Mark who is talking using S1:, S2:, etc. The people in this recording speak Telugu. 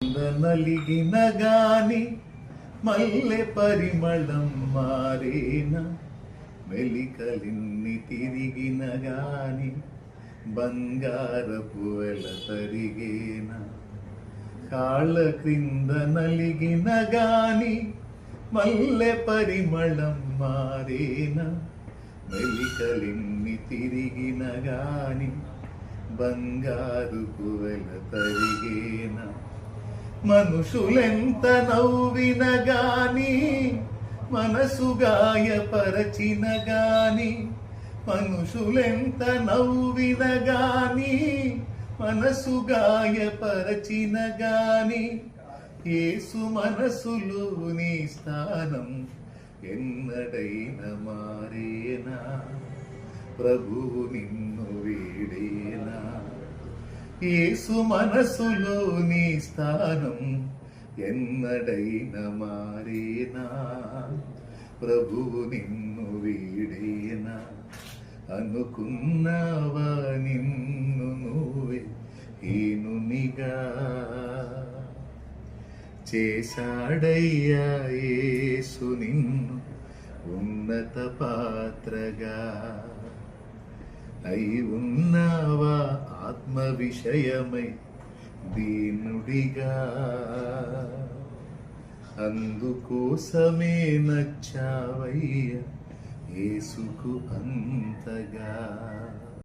S1: క్రింద నలిగిన గాని మల్లె పరిమళం మారేనా, మెలికలిన్ని తిరిగిన గాని బంగారపు వెల తరిగేనా. కాళ్ళ క్రింద నలిగిన గాని మల్లె పరిమళం మారేనా, మెలికలిన్ని తిరిగిన గాని బంగారుపు వెల తరిగేనా. మనుషులెంత నవ్విన గాని మనసు గాయపరచిన గాని, మనుషులెంత నవ్విన గాని మనసు గాయపరచిన గాని, యేసు మనసులో నీ స్థానం ఎన్నడైన మారేనా, ప్రభువు నిన్ను వీడేనా. యేసు మనసులో నీ స్థానం ఎన్నడైన మారేనా, ప్రభువు నిన్ను వీడేనా. అనుకున్నావా నిన్ను నువ్వే హీనునిగా, చేశాడయ్యా యేసు నిన్ను ఉన్నత పాత్రగా. అయి ఉన్నావా ఆత్మ విషయమై దీనుడిగా, అందుకోసమే నచ్చావయ్య యేసుకు అంతగా.